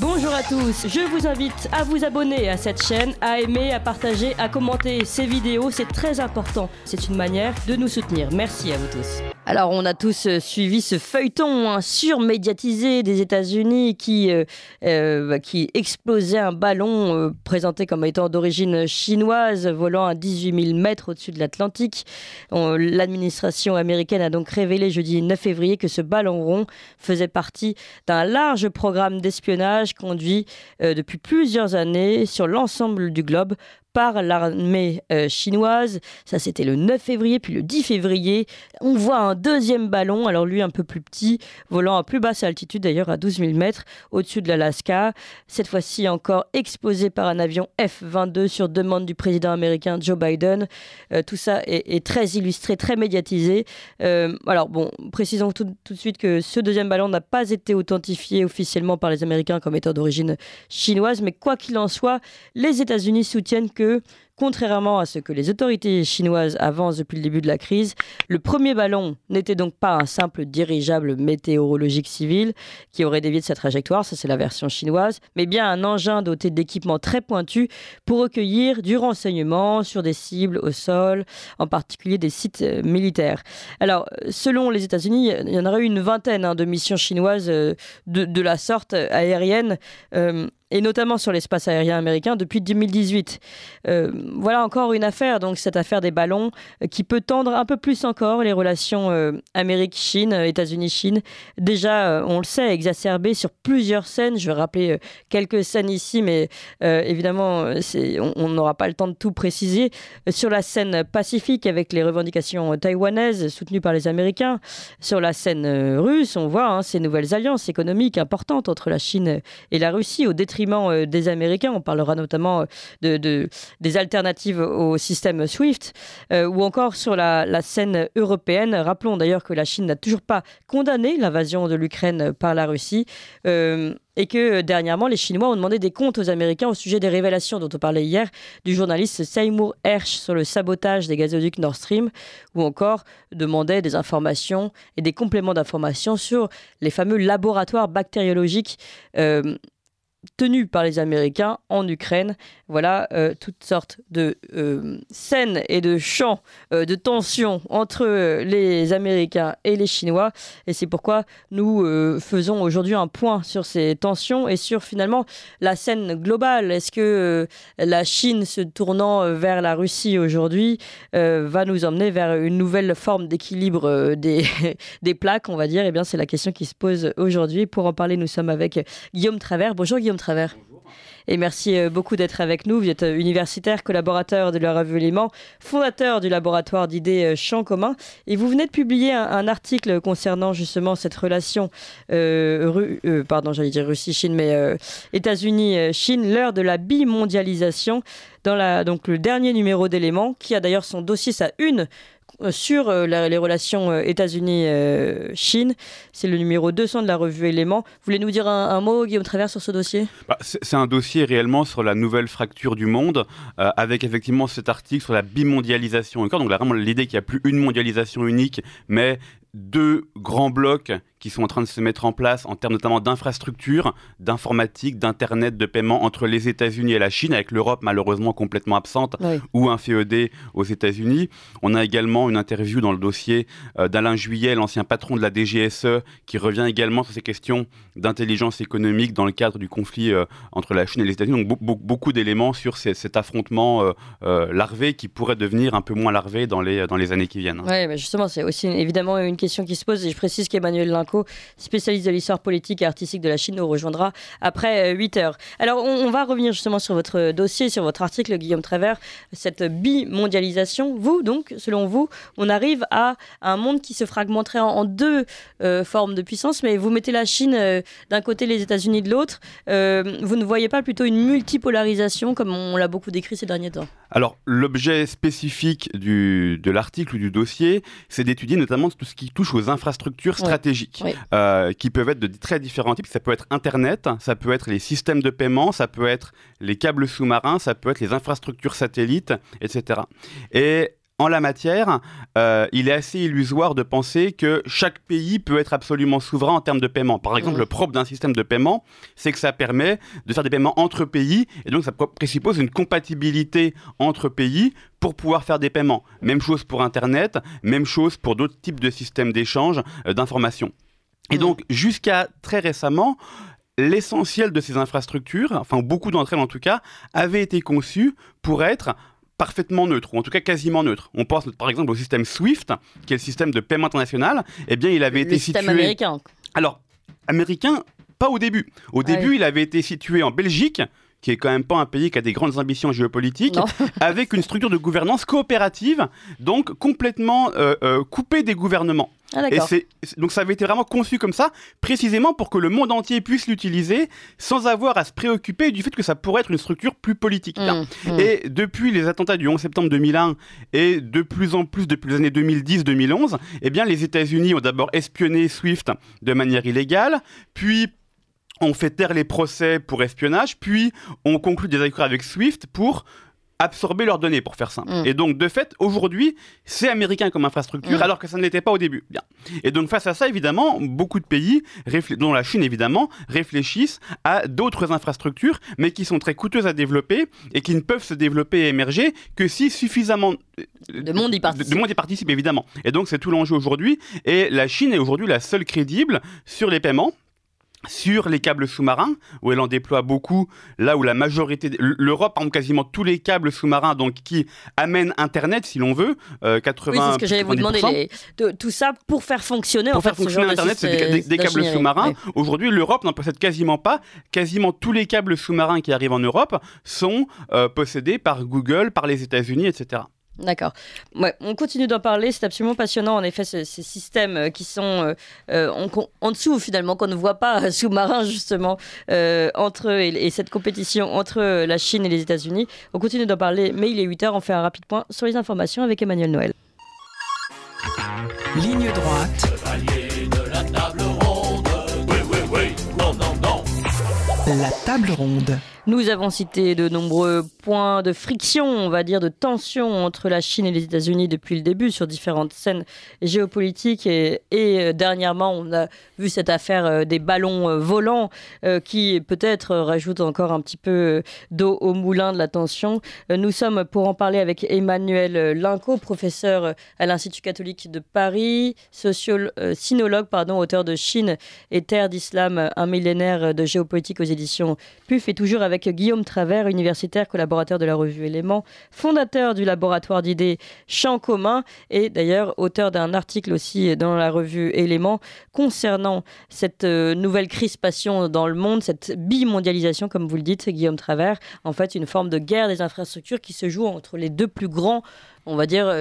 Bonjour à tous, je vous invite à vous abonner à cette chaîne, à aimer, à partager, à commenter ces vidéos, c'est très important. C'est une manière de nous soutenir. Merci à vous tous. Alors on a tous suivi ce feuilleton surmédiatisé des États-Unis qui explosait un ballon présenté comme étant d'origine chinoise, volant à 18 000 mètres au-dessus de l'Atlantique. L'administration américaine a donc révélé jeudi 9 février que ce ballon rond faisait partie d'un large programme d'espionnage conduit depuis plusieurs années sur l'ensemble du globe par l'armée chinoise. Ça, c'était le 9 février. Puis le 10 février, on voit un deuxième ballon, alors lui un peu plus petit, volant à plus basse altitude, d'ailleurs à 12 000 mètres, au-dessus de l'Alaska. Cette fois-ci encore explosé par un avion F-22 sur demande du président américain Joe Biden. Tout ça est très illustré, très médiatisé. Alors bon, précisons tout de suite que ce deuxième ballon n'a pas été authentifié officiellement par les Américains comme étant d'origine chinoise, mais quoi qu'il en soit, les États-Unis soutiennent que contrairement à ce que les autorités chinoises avancent depuis le début de la crise, le premier ballon n'était donc pas un simple dirigeable météorologique civil qui aurait dévié de sa trajectoire, ça c'est la version chinoise, mais bien un engin doté d'équipements très pointus pour recueillir du renseignement sur des cibles au sol, en particulier des sites militaires. Alors, selon les États-Unis, il y en aurait eu une vingtaine de missions chinoises de la sorte aérienne, et notamment sur l'espace aérien américain depuis 2018. Voilà encore une affaire, donc cette affaire des ballons, qui peut tendre un peu plus encore les relations Amérique-Chine, États-Unis-Chine. Déjà, on le sait, exacerbées sur plusieurs scènes. Je vais rappeler quelques scènes ici, mais évidemment, on n'aura pas le temps de tout préciser. Sur la scène pacifique, avec les revendications taïwanaises soutenues par les Américains. Sur la scène russe, on voit ces nouvelles alliances économiques importantes entre la Chine et la Russie, au détriment des Américains. On parlera notamment des alternatives au système SWIFT, ou encore sur la scène européenne. Rappelons d'ailleurs que la Chine n'a toujours pas condamné l'invasion de l'Ukraine par la Russie, et que dernièrement, les Chinois ont demandé des comptes aux Américains au sujet des révélations dont on parlait hier du journaliste Seymour Hersh sur le sabotage des gazoducs Nord Stream, ou encore demandaient des informations et des compléments d'informations sur les fameux laboratoires bactériologiques tenus par les Américains en Ukraine. Voilà, toutes sortes de scènes et de chants de tension entre les Américains et les Chinois. Et c'est pourquoi nous faisons aujourd'hui un point sur ces tensions et sur finalement la scène globale. Est-ce que la Chine se tournant vers la Russie aujourd'hui va nous emmener vers une nouvelle forme d'équilibre des plaques, on va dire? Eh bien, c'est la question qui se pose aujourd'hui. Pour en parler, nous sommes avec Guillaume Travers. Bonjour Guillaume Travers. Bonjour. Et merci beaucoup d'être avec nous. Vous êtes universitaire, collaborateur de la revue Éléments, fondateur du laboratoire d'idées Champs communs. Et vous venez de publier un article concernant justement cette relation Russie-Chine, mais États-Unis-Chine, l'heure de la bimondialisation, dans donc le dernier numéro d'Éléments, qui a d'ailleurs son dossier, sa une, sur les relations États-Unis-Chine. C'est le numéro 200 de la revue Éléments. Vous voulez nous dire un mot, Guillaume Travers, sur ce dossier ? C'est un dossier réellement sur la nouvelle fracture du monde, avec effectivement cet article sur la bimondialisation. Donc là, vraiment l'idée qu'il n'y a plus une mondialisation unique, mais deux grands blocs qui sont en train de se mettre en place en termes notamment d'infrastructures, d'informatique, d'internet, de paiement entre les États-Unis et la Chine, avec l'Europe malheureusement complètement absente, oui, ou un FED aux États-Unis. On a également une interview dans le dossier d'Alain Juillet, l'ancien patron de la DGSE, qui revient également sur ces questions d'intelligence économique dans le cadre du conflit entre la Chine et les États-Unis. Donc beaucoup d'éléments sur cet affrontement larvé qui pourrait devenir un peu moins larvé dans les années qui viennent. Oui, mais justement, c'est aussi évidemment une question qui se pose, et je précise qu'Emmanuel Linco, spécialiste de l'histoire politique et artistique de la Chine, nous rejoindra après 8 heures. Alors, on va revenir justement sur votre dossier, sur votre article, Guillaume Travers, cette bimondialisation. Vous, donc, selon vous, on arrive à un monde qui se fragmenterait en deux formes de puissance, mais vous mettez la Chine d'un côté, les États-Unis de l'autre. Vous ne voyez pas plutôt une multipolarisation, comme on l'a beaucoup décrit ces derniers temps ? Alors, l'objet spécifique de l'article ou du dossier, c'est d'étudier notamment tout ce qui touche aux infrastructures stratégiques, qui peuvent être de très différents types. Ça peut être Internet, ça peut être les systèmes de paiement, ça peut être les câbles sous-marins, ça peut être les infrastructures satellites, etc. Et en la matière, il est assez illusoire de penser que chaque pays peut être absolument souverain en termes de paiement. Par exemple, le propre d'un système de paiement, c'est que ça permet de faire des paiements entre pays, et donc ça présuppose une compatibilité entre pays pour pouvoir faire des paiements. Même chose pour Internet, même chose pour d'autres types de systèmes d'échange d'informations. Et donc, jusqu'à très récemment, l'essentiel de ces infrastructures, enfin beaucoup d'entre elles en tout cas, avaient été conçues pour être parfaitement neutre, ou en tout cas quasiment neutre. On pense par exemple au système SWIFT, qui est le système de paiement international. Eh bien, il avait été situé... Le système américain. Alors, américain, pas au début. Au début, il avait été situé en Belgique, qui est quand même pas un pays qui a des grandes ambitions géopolitiques, avec une structure de gouvernance coopérative, donc complètement coupée des gouvernements. Ah, donc ça avait été vraiment conçu comme ça, précisément pour que le monde entier puisse l'utiliser sans avoir à se préoccuper du fait que ça pourrait être une structure plus politique. Et depuis les attentats du 11 septembre 2001 et de plus en plus depuis les années 2010-2011, eh bien les États-Unis ont d'abord espionné SWIFT de manière illégale, puis on fait taire les procès pour espionnage, puis on conclut des accords avec SWIFT pour absorber leurs données, pour faire simple. Et donc, de fait, aujourd'hui, c'est américain comme infrastructure, alors que ça ne l'était pas au début. Bien. Et donc, face à ça, évidemment, beaucoup de pays, dont la Chine, évidemment, réfléchissent à d'autres infrastructures, mais qui sont très coûteuses à développer et qui ne peuvent se développer et émerger que si suffisamment de monde y participe, évidemment. Et donc, c'est tout l'enjeu aujourd'hui. Et la Chine est aujourd'hui la seule crédible sur les paiements, sur les câbles sous-marins, où elle en déploie beaucoup, là où la majorité... L'Europe, par exemple, quasiment tous les câbles sous-marins donc, qui amènent Internet, si l'on veut, 80%. Oui, c'est ce que j'allais vous demander, tout ça pour faire fonctionner, Internet, c'est des câbles sous-marins. Oui. Aujourd'hui, l'Europe n'en possède quasiment pas. Quasiment tous les câbles sous-marins qui arrivent en Europe sont possédés par Google, par les États-Unis, etc. D'accord. Ouais, on continue d'en parler, c'est absolument passionnant en effet ces systèmes qui sont en dessous finalement, qu'on ne voit pas sous-marins justement entre eux et cette compétition entre la Chine et les États-Unis. On continue d'en parler, mais il est 8h, on fait un rapide point sur les informations avec Emmanuel Noël. Ligne droite. Chevalier de la table ronde. Oui, non. La table ronde. Nous avons cité de nombreux points de friction, on va dire de tension entre la Chine et les États-Unis depuis le début sur différentes scènes géopolitiques et dernièrement on a vu cette affaire des ballons volants qui peut-être rajoute encore un petit peu d'eau au moulin de la tension. Nous sommes pour en parler avec Emmanuel Linco, professeur à l'Institut catholique de Paris, sinologue, auteur de Chine et terre d'islam, un millénaire de géopolitique aux éditions PUF, et toujours avec Guillaume Travers, universitaire, collaborateur de la revue Éléments, fondateur du laboratoire d'idées Champs communs et d'ailleurs auteur d'un article aussi dans la revue Éléments concernant cette nouvelle crispation dans le monde, cette bimondialisation, comme vous le dites, Guillaume Travers, en fait une forme de guerre des infrastructures qui se joue entre les deux plus grands, on va dire,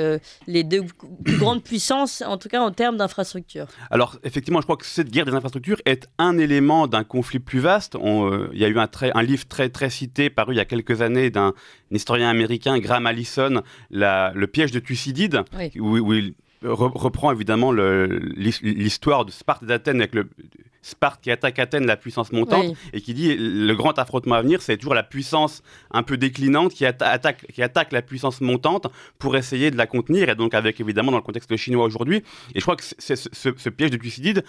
les deux plus grandes puissances, en tout cas en termes d'infrastructures. Alors, effectivement, je crois que cette guerre des infrastructures est un élément d'un conflit plus vaste. Il y a eu un livre très cité, paru il y a quelques années, d'un historien américain, Graham Allison, Le piège de Thucydide, oui. où il reprend évidemment l'histoire de Sparte et d'Athènes avec Sparte qui attaque Athènes, la puissance montante, et qui dit le grand affrontement à venir, c'est toujours la puissance un peu déclinante qui attaque la puissance montante pour essayer de la contenir, et donc avec évidemment dans le contexte chinois aujourd'hui. Et je crois que ce piège de Thucydide,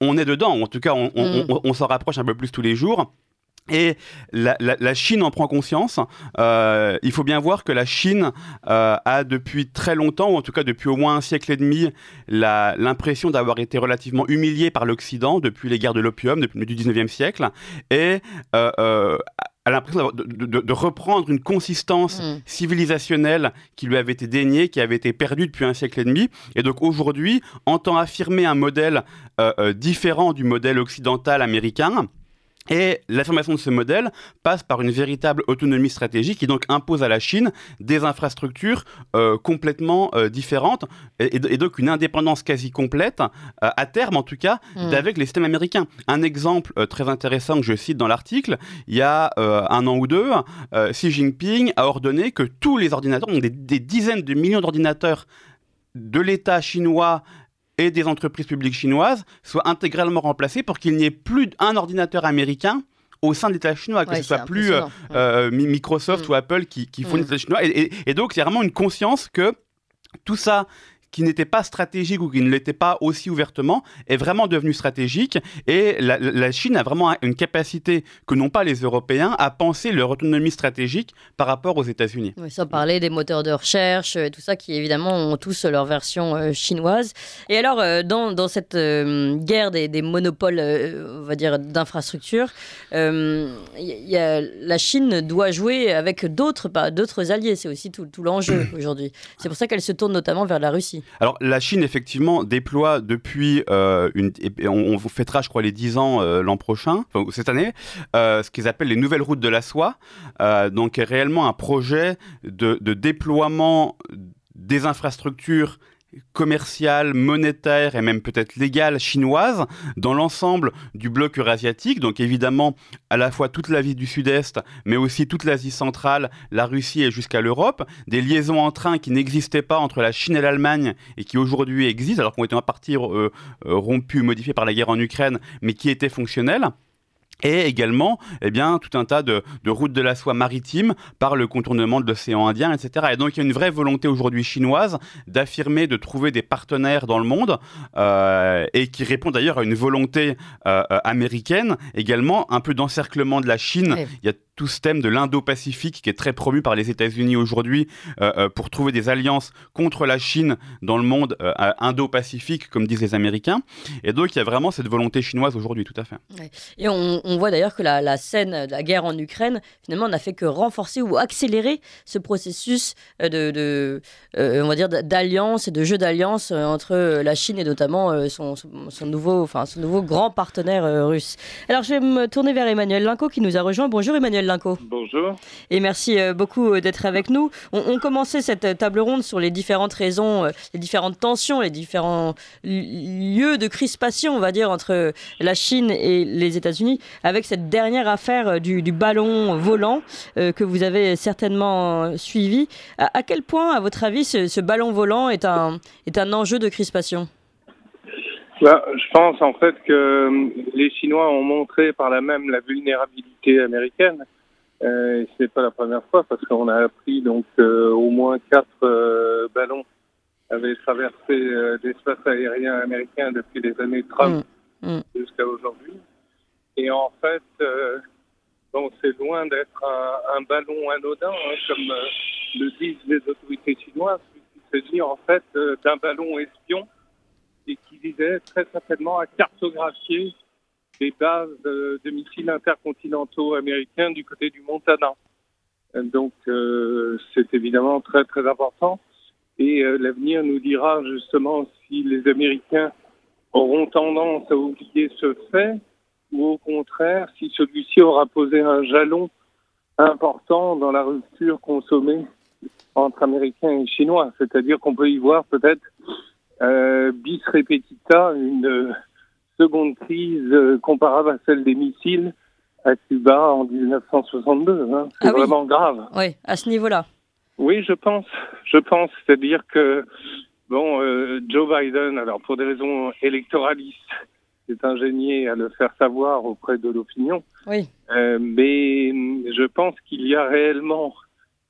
on est dedans, en tout cas on s'en rapproche un peu plus tous les jours. Et la Chine en prend conscience. Il faut bien voir que la Chine a depuis très longtemps, ou en tout cas depuis au moins un siècle et demi, l'impression d'avoir été relativement humiliée par l'Occident depuis les guerres de l'opium, depuis le milieu du 19e siècle, et a l'impression de reprendre une consistance civilisationnelle qui lui avait été déniée, qui avait été perdue depuis un siècle et demi. Et donc aujourd'hui, entend affirmer un modèle différent du modèle occidental américain. Et l'affirmation de ce modèle passe par une véritable autonomie stratégique qui donc impose à la Chine des infrastructures complètement différentes et donc une indépendance quasi complète, à terme en tout cas, d'avec les systèmes américains. Un exemple très intéressant que je cite dans l'article, il y a un an ou deux, Xi Jinping a ordonné que tous les ordinateurs, donc des dizaines de millions d'ordinateurs de l'État chinois et des entreprises publiques chinoises soient intégralement remplacées pour qu'il n'y ait plus d'un ordinateur américain au sein de l'État chinois, que ce soit plus Microsoft ou Apple qui fournissent l'État chinois. Et donc, c'est vraiment une conscience que tout ça qui n'était pas stratégique ou qui ne l'était pas aussi ouvertement, est vraiment devenu stratégique. Et la Chine a vraiment une capacité que n'ont pas les Européens à penser leur autonomie stratégique par rapport aux États-Unis. Oui, sans parler des moteurs de recherche, tout ça qui évidemment ont tous leur version chinoise. Et alors, dans cette guerre des monopoles, on va dire, d'infrastructures, la Chine doit jouer avec d'autres alliés. C'est aussi tout l'enjeu aujourd'hui. C'est pour ça qu'elle se tourne notamment vers la Russie. Alors, la Chine, effectivement, déploie depuis, on vous fêtera, je crois, les 10 ans l'an prochain, enfin, cette année, ce qu'ils appellent les nouvelles routes de la soie. Donc, est réellement un projet de déploiement des infrastructures commerciale, monétaire et même peut-être légale chinoise dans l'ensemble du bloc eurasiatique. Donc évidemment, à la fois toute l'Asie du Sud-Est, mais aussi toute l'Asie centrale, la Russie et jusqu'à l'Europe. Des liaisons en train qui n'existaient pas entre la Chine et l'Allemagne et qui aujourd'hui existent, alors qu'on était en partie rompues, modifiées par la guerre en Ukraine, mais qui étaient fonctionnelles. Et également, tout un tas de routes de la soie maritime par le contournement de l'océan Indien, etc. Et donc, il y a une vraie volonté aujourd'hui chinoise d'affirmer, de trouver des partenaires dans le monde et qui répond d'ailleurs à une volonté américaine, également un peu d'encerclement de la Chine. Oui. Il y a tout ce thème de l'Indo-Pacifique qui est très promu par les États-Unis aujourd'hui pour trouver des alliances contre la Chine dans le monde Indo-Pacifique, comme disent les Américains. Et donc, il y a vraiment cette volonté chinoise aujourd'hui, tout à fait. Ouais. Et on voit d'ailleurs que la scène de la guerre en Ukraine, finalement, n'a fait que renforcer ou accélérer ce processus on va dire, d'alliance et de jeu d'alliance entre la Chine et notamment son nouveau grand partenaire russe. Alors, je vais me tourner vers Emmanuel Linco qui nous a rejoint. Bonjour Emmanuel Linco. Bonjour. Et merci beaucoup d'être avec nous. On commençait cette table ronde sur les différentes raisons, les différentes tensions, les différents lieux de crispation, on va dire, entre la Chine et les États-Unis, avec cette dernière affaire du ballon volant que vous avez certainement suivi. À quel point, à votre avis, ce ballon volant est un enjeu de crispation ? Je pense en fait que les Chinois ont montré par là même la vulnérabilité américaine. Ce n'est pas la première fois parce qu'on a appris donc au moins 4 ballons avaient traversé l'espace aérien américain depuis les années Trump jusqu'à aujourd'hui. Et en fait, c'est loin d'être un ballon anodin, comme le disent les autorités chinoises. Il s'agit en fait d'un ballon espion et qui visait très certainement à cartographier des bases de missiles intercontinentaux américains du côté du Montana. Donc, c'est évidemment très, très important. Et l'avenir nous dira justement si les Américains auront tendance à oublier ce fait ou au contraire, si celui-ci aura posé un jalon important dans la rupture consommée entre Américains et Chinois. C'est-à-dire qu'on peut y voir peut-être bis repetita, une seconde crise comparable à celle des missiles à Cuba en 1962. C'est vraiment grave. Oui, à ce niveau-là. Oui, je pense. C'est-à-dire que, Joe Biden, alors pour des raisons électoralistes, s'est ingénié à le faire savoir auprès de l'opinion. Oui. Mais je pense qu'il y a réellement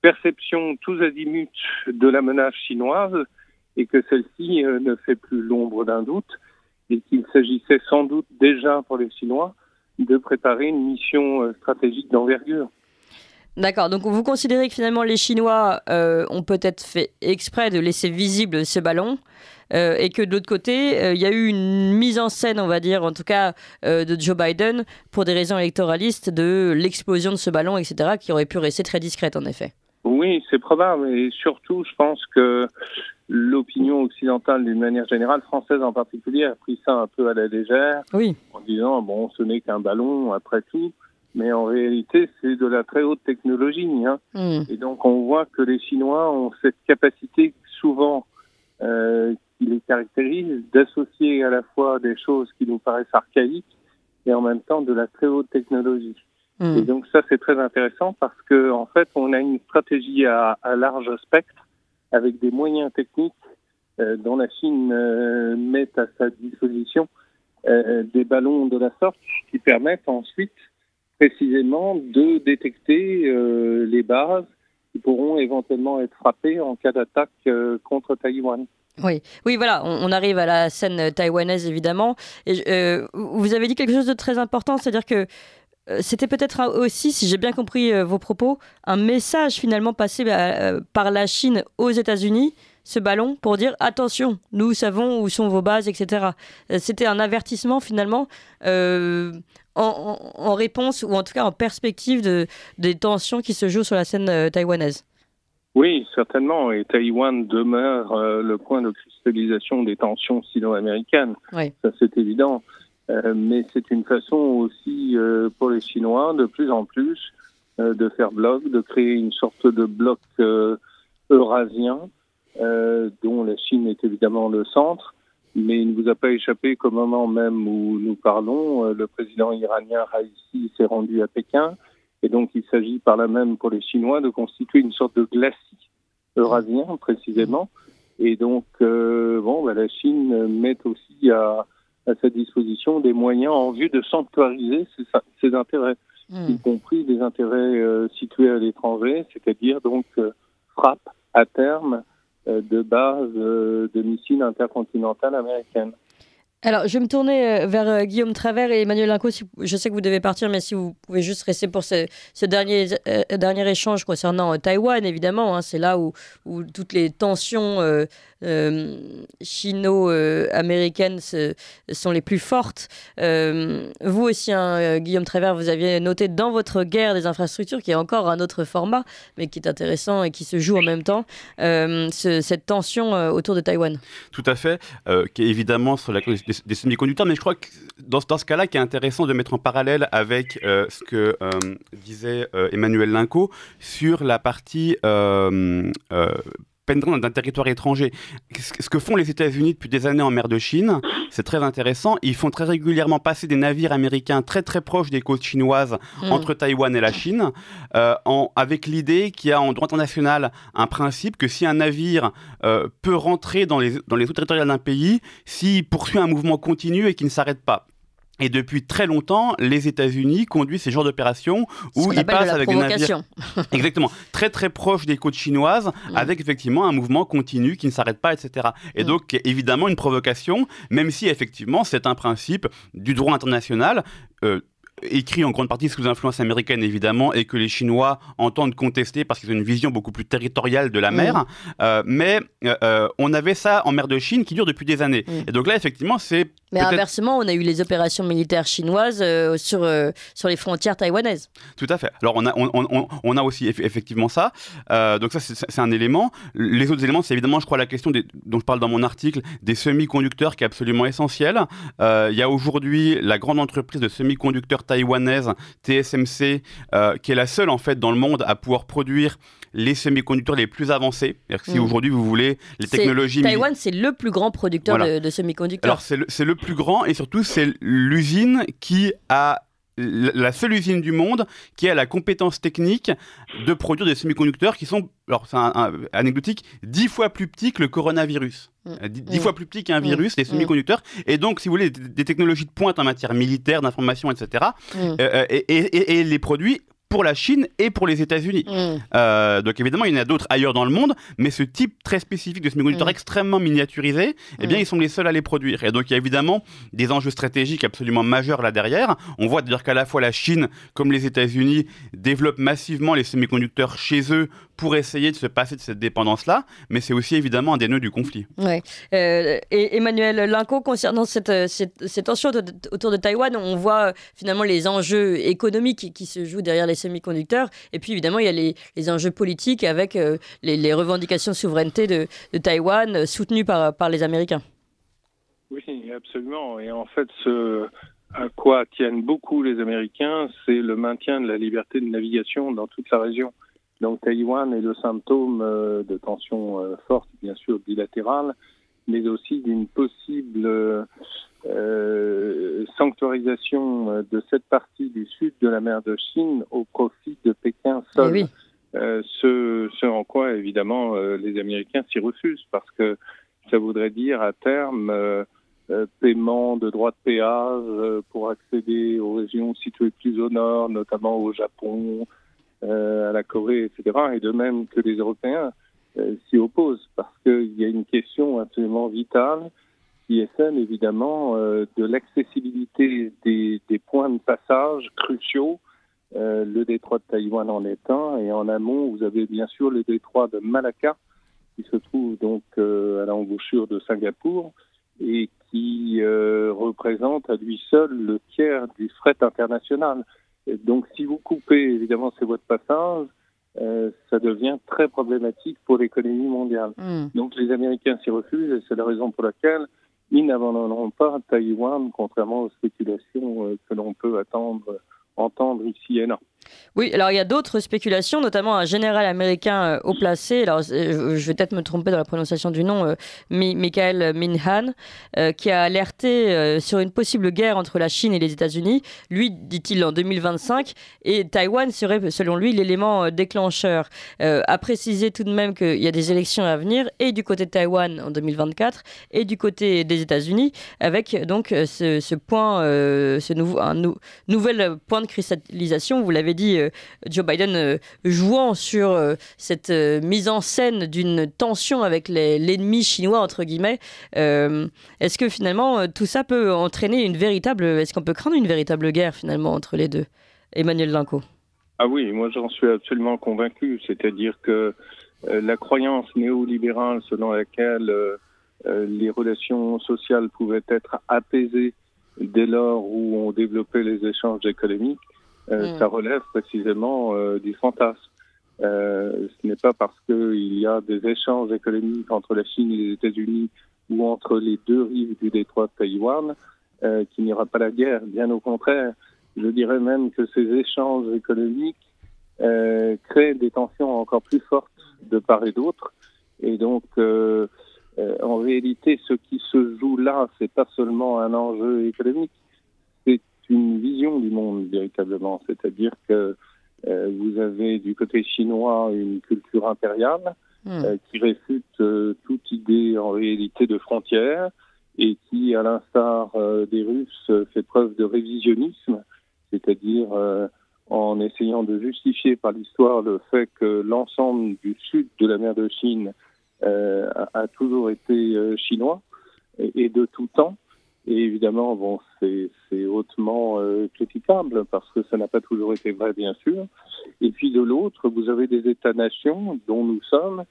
perception tous azimuts de la menace chinoise et que celle-ci ne fait plus l'ombre d'un doute et qu'il s'agissait sans doute déjà pour les Chinois de préparer une mission stratégique d'envergure. D'accord, donc vous considérez que finalement les Chinois ont peut-être fait exprès de laisser visible ce ballon et que de l'autre côté, il y a eu une mise en scène, on va dire, en tout cas de Joe Biden pour des raisons électoralistes de l'explosion de ce ballon, etc., qui aurait pu rester très discrète en effet. Oui, c'est probable et surtout je pense que l'opinion occidentale d'une manière générale, française en particulier, a pris ça un peu à la légère en disant ce n'est qu'un ballon après tout. Mais en réalité, c'est de la très haute technologie. Et donc, on voit que les Chinois ont cette capacité souvent qui les caractérise d'associer à la fois des choses qui nous paraissent archaïques et en même temps de la très haute technologie. Et donc, ça, c'est très intéressant parce que en fait, on a une stratégie à large spectre avec des moyens techniques dont la Chine met à sa disposition des ballons de la sorte qui permettent ensuite précisément de détecter les bases qui pourront éventuellement être frappés en cas d'attaque contre Taïwan. Oui, oui, voilà, on arrive à la scène taïwanaise évidemment. Et vous avez dit quelque chose de très important, c'est-à-dire que c'était peut-être aussi, si j'ai bien compris vos propos, un message finalement passé par la Chine aux États-Unis, ce ballon, pour dire attention, nous savons où sont vos bases, etc. C'était un avertissement finalement en réponse, ou en tout cas en perspective des tensions qui se jouent sur la scène taïwanaise. Oui, certainement. Et Taïwan demeure le point de cristallisation des tensions sino-américaines. Oui. Ça, c'est évident. Mais c'est une façon aussi pour les Chinois, de plus en plus, de faire bloc, de créer une sorte de bloc eurasien, dont la Chine est évidemment le centre. Mais il ne vous a pas échappé qu'au moment même où nous parlons, le président iranien Raïssi s'est rendu à Pékin. Et donc, il s'agit par là même pour les Chinois de constituer une sorte de glacis eurasien, précisément. Et donc, la Chine met aussi à sa disposition des moyens en vue de sanctuariser ses intérêts, y compris des intérêts situés à l'étranger, c'est-à-dire donc frappe à terme de bases de missiles intercontinentales américaines. Alors, je vais me tourner vers Guillaume Travers et Emmanuel Linco. Je sais que vous devez partir, mais si vous pouvez juste rester pour ce dernier échange concernant Taïwan, évidemment. Hein, c'est là où toutes les tensions chino-américaines sont les plus fortes. Vous aussi, Guillaume Travers, vous aviez noté dans votre guerre des infrastructures, qui est encore un autre format, mais qui est intéressant et qui se joue en même temps, cette tension autour de Taïwan. Tout à fait, qui est évidemment sur la question des semi-conducteurs, mais je crois que dans ce cas-là, qui est intéressant de mettre en parallèle avec ce que disait Emmanuel Linco sur la partie pénétrant d'un territoire étranger. Ce que font les États-Unis depuis des années en mer de Chine, c'est très intéressant. Ils font très régulièrement passer des navires américains très très proches des côtes chinoises entre Taïwan et la Chine, avec l'idée qu'il y a en droit international un principe que si un navire peut rentrer dans les eaux territoriales d'un pays, s'il poursuit un mouvement continu et qu'il ne s'arrête pas. Et depuis très longtemps, les États-Unis conduisent ces genres d'opérations où ils passent avec des navires exactement très très proches des côtes chinoises, avec effectivement un mouvement continu qui ne s'arrête pas, etc. Et donc évidemment une provocation, même si effectivement c'est un principe du droit international. Écrit en grande partie sous influence américaine évidemment, et que les Chinois entendent contester parce qu'ils ont une vision beaucoup plus territoriale de la mer, mais on avait ça en mer de Chine qui dure depuis des années. Et donc là effectivement c'est... Mais inversement, on a eu les opérations militaires chinoises sur les frontières taïwanaises. Tout à fait. Alors on a aussi effectivement ça. Donc ça c'est un élément. Les autres éléments, c'est évidemment, je crois, la question dont je parle dans mon article, des semi-conducteurs, qui est absolument essentielle. Il y a aujourd'hui la grande entreprise de semi-conducteurs taïwanaise, TSMC, qui est la seule en fait dans le monde à pouvoir produire les semi-conducteurs les plus avancés. Si aujourd'hui vous voulez les technologies... Taïwan, c'est le plus grand producteur de semi-conducteurs. Alors c'est le plus grand, et surtout c'est l'usine qui a... la seule usine du monde qui a la compétence technique de produire des semi-conducteurs qui sont, alors c'est anecdotique, 10 fois plus petits que le coronavirus. 10 fois plus petit qu'un virus, les semi-conducteurs. Et donc, si vous voulez, des technologies de pointe en matière militaire, d'information, etc. Et les produits pour la Chine et pour les États-Unis. Donc évidemment, il y en a d'autres ailleurs dans le monde, mais ce type très spécifique de semi-conducteurs extrêmement miniaturisés, eh bien, ils sont les seuls à les produire. Et donc, il y a évidemment des enjeux stratégiques absolument majeurs là derrière. On voit d'ailleurs qu'à la fois la Chine comme les États-Unis développent massivement les semi-conducteurs chez eux pour essayer de se passer de cette dépendance-là, mais c'est aussi évidemment un des nœuds du conflit. Ouais. Et Emmanuel Linco, concernant cette tension autour de Taïwan, on voit finalement les enjeux économiques qui se jouent derrière les semi-conducteurs, et puis évidemment il y a les enjeux politiques avec les revendications de souveraineté de Taïwan soutenues par les Américains. Oui, absolument. Et en fait, ce à quoi tiennent beaucoup les Américains, c'est le maintien de la liberté de navigation dans toute la région. Donc Taïwan est le symptôme de tensions fortes, bien sûr, bilatérales, mais aussi d'une possible sanctuarisation de cette partie du sud de la mer de Chine au profit de Pékin seul. Oui. Ce en quoi, évidemment, les Américains s'y refusent, parce que ça voudrait dire à terme paiement de droits de péage pour accéder aux régions situées plus au nord, notamment au Japon, à la Corée, etc., et de même que les Européens s'y opposent, parce qu'il y a une question absolument vitale qui est celle, évidemment, de l'accessibilité des points de passage cruciaux. Le détroit de Taïwan en est un, et en amont, vous avez bien sûr le détroit de Malacca, qui se trouve donc à l'embouchure de Singapour, et qui représente à lui seul le tiers du fret international. Et donc, si vous coupez, évidemment, ces voies de passage, ça devient très problématique pour l'économie mondiale. Donc, les Américains s'y refusent, et c'est la raison pour laquelle ils n'abandonneront pas Taïwan, contrairement aux spéculations que l'on peut entendre ici et là. Oui, alors il y a d'autres spéculations, notamment un général américain haut placé, alors je vais peut-être me tromper dans la prononciation du nom, Michael Minhan, qui a alerté sur une possible guerre entre la Chine et les États-Unis, lui, dit-il, en 2025, et Taïwan serait, selon lui, l'élément déclencheur. A précisé tout de même qu'il y a des élections à venir, et du côté de Taïwan en 2024, et du côté des États-Unis, avec donc ce point, nouvel point de cristallisation, vous l'avez dit, Joe Biden jouant sur cette mise en scène d'une tension avec l'ennemi chinois, entre guillemets. Est-ce que finalement tout ça peut entraîner est-ce qu'on peut craindre une véritable guerre finalement entre les deux? Emmanuel Linco. Ah oui, moi j'en suis absolument convaincu, c'est-à-dire que la croyance néolibérale selon laquelle les relations sociales pouvaient être apaisées dès lors où on développait les échanges économiques, ça relève précisément du fantasme. Ce n'est pas parce qu'il y a des échanges économiques entre la Chine et les États-Unis ou entre les deux rives du détroit de Taïwan qu'il n'y aura pas la guerre. Bien au contraire, je dirais même que ces échanges économiques créent des tensions encore plus fortes de part et d'autre. Et donc, en réalité, ce qui se joue là, c'est pas seulement un enjeu économique, c'est une vision du monde véritablement, c'est-à-dire que vous avez du côté chinois une culture impériale qui réfute toute idée en réalité de frontières et qui, à l'instar des Russes, fait preuve de révisionnisme, c'est-à-dire en essayant de justifier par l'histoire le fait que l'ensemble du sud de la mer de Chine a toujours été chinois et de tout temps. Et évidemment, bon, c'est hautement critiquable parce que ça n'a pas toujours été vrai, bien sûr. Et puis de l'autre, vous avez des États-nations dont nous sommes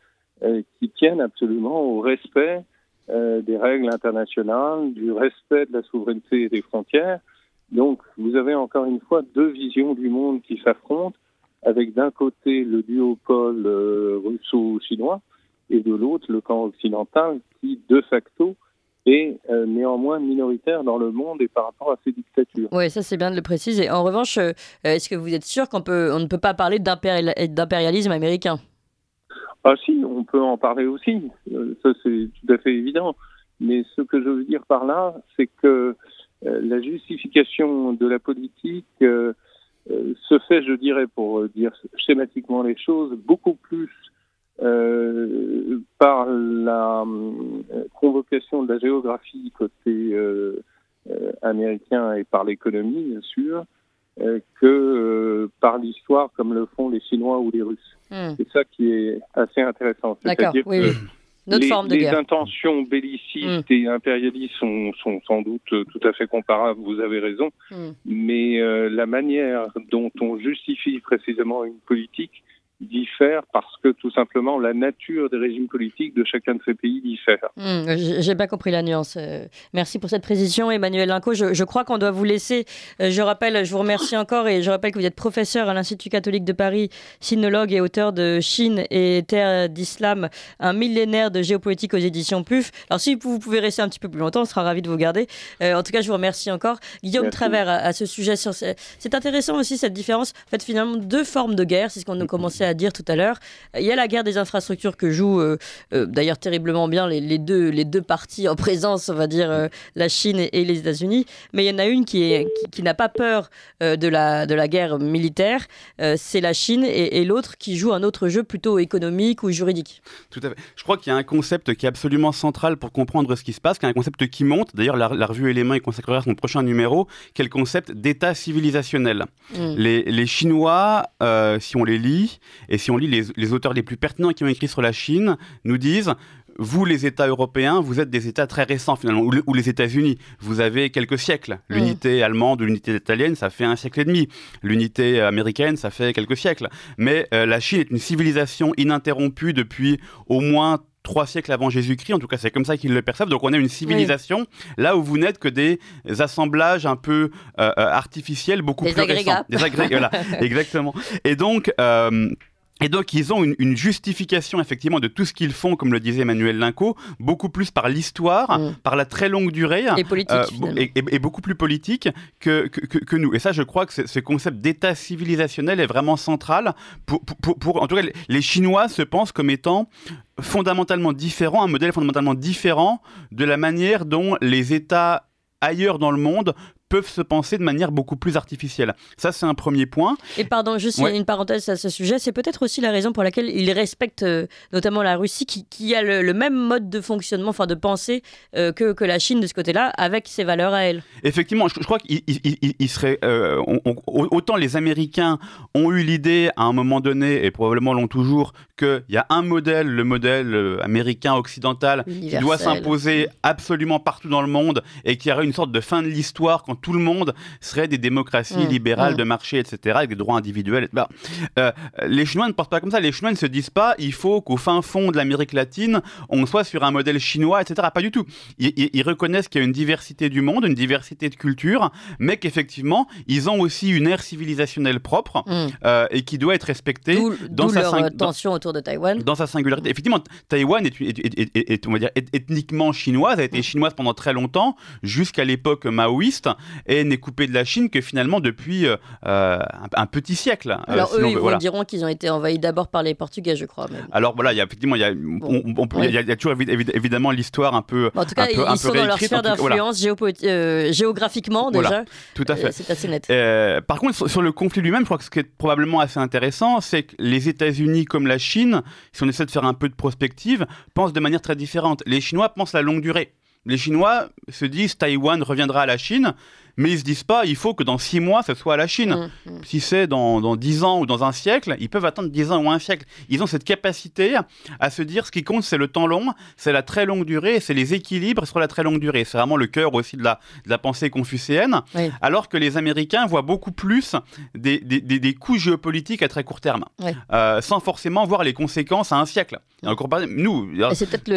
qui tiennent absolument au respect des règles internationales, du respect de la souveraineté et des frontières. Donc, vous avez encore une fois deux visions du monde qui s'affrontent, avec d'un côté le duopole russo-chinois et de l'autre le camp occidental qui, de facto, est néanmoins minoritaire dans le monde et par rapport à ces dictatures. Oui, ça c'est bien de le préciser. En revanche, est-ce que vous êtes sûr on ne peut pas parler d'impérialisme américain? Ah si, on peut en parler aussi. Ça c'est tout à fait évident. Mais ce que je veux dire par là, c'est que la justification de la politique se fait, je dirais, pour dire schématiquement les choses, beaucoup plus par la convocation de la géographie côté américain et par l'économie, bien sûr, que par l'histoire, comme le font les Chinois ou les Russes. C'est ça qui est assez intéressant. D'accord, oui. Les intentions bellicistes et impérialistes sont sans doute tout à fait comparables, vous avez raison, mais la manière dont on justifie précisément une politique diffère parce que tout simplement la nature des régimes politiques de chacun de ces pays diffère. J'ai pas compris la nuance. Merci pour cette précision, Emmanuel Linco. Je crois qu'on doit vous laisser. Je vous remercie encore et je rappelle que vous êtes professeur à l'Institut catholique de Paris, sinologue et auteur de Chine et terre d'islam, un millénaire de géopolitique aux éditions PUF. Alors si vous pouvez rester un petit peu plus longtemps, on sera ravis de vous garder. En tout cas, je vous remercie encore. Guillaume Travers à ce sujet. C'est intéressant aussi cette différence. En fait, finalement, deux formes de guerre, c'est ce qu'on a commencé à dire tout à l'heure. Il y a la guerre des infrastructures que jouent d'ailleurs terriblement bien les deux parties en présence, on va dire la Chine et les États-Unis. Mais il y en a une qui n'a pas peur de la guerre militaire, c'est la Chine, et l'autre qui joue un autre jeu plutôt économique ou juridique. Tout à fait. Je crois qu'il y a un concept qui est absolument central pour comprendre ce qui se passe, qui est un concept qui monte. D'ailleurs, la revue Éléments y consacrera son prochain numéro, qui est le concept d'État civilisationnel. Les Chinois, si on les lit, et si on lit les auteurs les plus pertinents qui ont écrit sur la Chine, nous disent: vous, les États européens, vous êtes des États très récents, finalement, ou les États-Unis. Vous avez quelques siècles. L'unité allemande ou l'unité italienne, ça fait 1 siècle et demi. L'unité américaine, ça fait quelques siècles. Mais la Chine est une civilisation ininterrompue depuis au moins 3 siècles avant Jésus-Christ, en tout cas c'est comme ça qu'ils le perçoivent. Donc on a une civilisation là où vous n'êtes que des assemblages un peu artificiels, beaucoup plus récents. Des agrégats. Voilà, exactement. Et donc ils ont une justification effectivement de tout ce qu'ils font, comme le disait Emmanuel Linco, beaucoup plus par l'histoire, par la très longue durée, et politique, et beaucoup plus politique que nous. Et ça, je crois que ce concept d'état civilisationnel est vraiment central. En tout cas, les Chinois se pensent comme étant fondamentalement différents, un modèle fondamentalement différent de la manière dont les États ailleurs dans le monde peuvent se penser de manière beaucoup plus artificielle. Ça, c'est un premier point. Et pardon, juste une parenthèse à ce sujet, c'est peut-être aussi la raison pour laquelle ils respectent notamment la Russie, qui a le même mode de fonctionnement, enfin de pensée que la Chine de ce côté-là, avec ses valeurs à elle. Effectivement, je crois qu'il serait... autant les Américains ont eu l'idée à un moment donné, et probablement l'ont toujours, qu'il y a un modèle, le modèle américain occidental, universel, qui doit s'imposer absolument partout dans le monde, et qui aurait une sorte de fin de l'histoire quand tout le monde serait des démocraties libérales de marché, etc., avec des droits individuels. Les Chinois ne pensent pas comme ça. Les Chinois ne se disent pas il faut qu'au fin fond de l'Amérique latine, on soit sur un modèle chinois, etc. Pas du tout. Ils reconnaissent qu'il y a une diversité du monde, une diversité de cultures, mais qu'effectivement, ils ont aussi une ère civilisationnelle propre et qui doit être respectée d'où leur tension autour de Taïwan. Dans sa singularité. Effectivement, Taïwan est on va dire, ethniquement chinoise, a été chinoise pendant très longtemps, jusqu'à l'époque maoïste, et n'est coupée de la Chine que finalement depuis un petit siècle. Alors eux, ils diront qu'ils ont été envahis d'abord par les Portugais, je crois. Même. Alors voilà, il y a toujours évidemment l'histoire un peu en tout cas, ils sont dans leur sphère d'influence géographiquement déjà. Voilà, tout à fait. C'est assez net. Par contre, sur le conflit lui-même, je crois que ce qui est probablement assez intéressant, c'est que les États-Unis comme la Chine, si on essaie de faire un peu de prospective, pensent de manière très différente. Les Chinois pensent la longue durée. Les Chinois se disent Taïwan reviendra à la Chine, mais ils ne se disent pas il faut que dans 6 mois, ça soit à la Chine. Si c'est dans 10 ans ou dans un siècle, ils peuvent attendre 10 ans ou un siècle. Ils ont cette capacité à se dire ce qui compte, c'est le temps long, c'est la très longue durée, c'est les équilibres sur la très longue durée. C'est vraiment le cœur aussi de la pensée confucéenne, alors que les Américains voient beaucoup plus des coûts géopolitiques à très court terme, sans forcément voir les conséquences à un siècle. Et encore pas, nous... Et c'est peut-être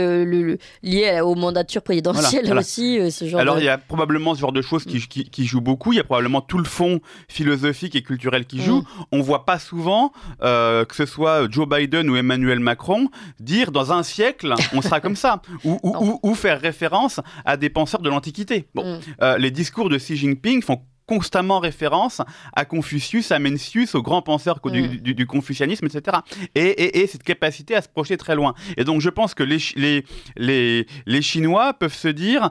lié aux mandatures présidentielles aussi, ce genre Alors il y a probablement ce genre de choses qui jouent beaucoup, il y a probablement tout le fond philosophique et culturel qui joue. On ne voit pas souvent, que ce soit Joe Biden ou Emmanuel Macron, dire dans un siècle, on sera comme ça, ou faire référence à des penseurs de l'Antiquité. Les discours de Xi Jinping font constamment référence à Confucius, à Mencius, aux grands penseurs du confucianisme, etc. Et cette capacité à se projeter très loin. Et donc je pense que les Chinois peuvent se dire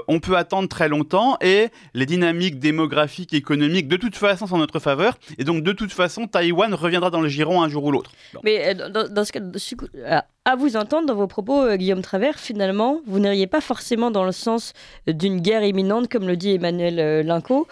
on peut attendre très longtemps et les dynamiques démographiques, économiques, de toute façon sont en notre faveur. Et donc de toute façon, Taïwan reviendra dans le giron un jour ou l'autre. Bon. Mais dans ce cas, à vous entendre dans vos propos, Guillaume Travers, finalement, vous n'iriez pas forcément dans le sens d'une guerre imminente, comme le dit Emmanuel Linco,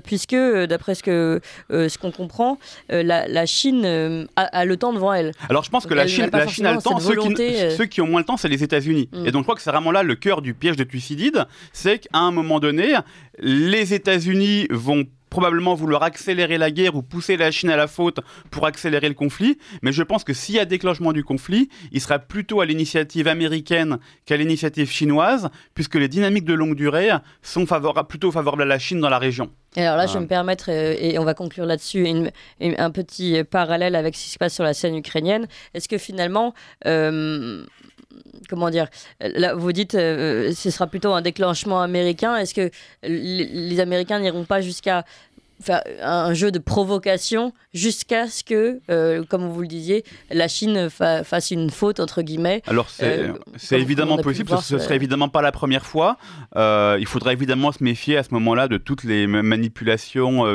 puisque, d'après ce qu'on comprend, la Chine a le temps devant elle. Alors, je pense que la Chine a le temps. Ceux qui ont moins le temps, c'est les États-Unis. Et donc, je crois que c'est vraiment là le cœur du piège de Thucydide, c'est qu'à un moment donné, les États-Unis vont probablement vouloir accélérer la guerre ou pousser la Chine à la faute pour accélérer le conflit, mais je pense que s'il y a déclenchement du conflit, il sera plutôt à l'initiative américaine qu'à l'initiative chinoise, puisque les dynamiques de longue durée sont plutôt favorables à la Chine dans la région. Et alors là, je vais me permettre, et on va conclure là-dessus, un petit parallèle avec ce qui se passe sur la scène ukrainienne. Est-ce que finalement... comment dire, là, vous dites ce sera plutôt un déclenchement américain. Est-ce que les Américains n'iront pas jusqu'à faire un jeu de provocation jusqu'à ce que, comme vous le disiez, la Chine fasse une faute, entre guillemets. Alors c'est évidemment possible, ce serait évidemment pas la première fois. Il faudrait évidemment se méfier à ce moment-là de toutes les manipulations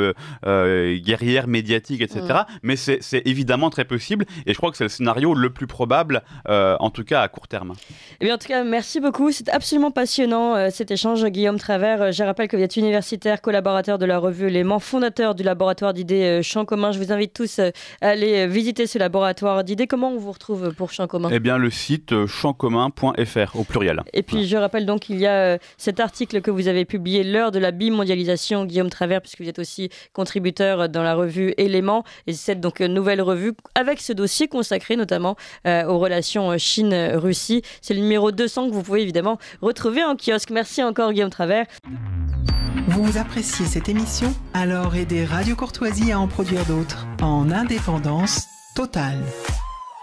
guerrières, médiatiques, etc. Mais c'est évidemment très possible et je crois que c'est le scénario le plus probable, en tout cas à court terme. Eh bien, en tout cas, merci beaucoup. C'est absolument passionnant cet échange, Guillaume Travers. Je rappelle que vous êtes universitaire, collaborateur de la revue Éléments, fondateur du laboratoire d'idées Champ commun. Je vous invite tous à aller visiter ce laboratoire d'idées. Comment on vous retrouve pour Champ commun ? Eh bien, le site champcommun.fr au pluriel. Et puis, je rappelle donc qu'il y a cet article que vous avez publié, L'heure de la bimondialisation, Guillaume Travers, puisque vous êtes aussi contributeur dans la revue Éléments. Et cette donc nouvelle revue avec ce dossier consacré notamment aux relations Chine-Russie. C'est le numéro 200 que vous pouvez évidemment retrouver en kiosque. Merci encore, Guillaume Travers. Vous appréciez cette émission ? Alors aidez Radio Courtoisie à en produire d'autres en indépendance totale.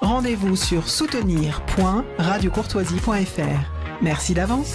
Rendez-vous sur soutenir.radiocourtoisie.fr. Merci d'avance.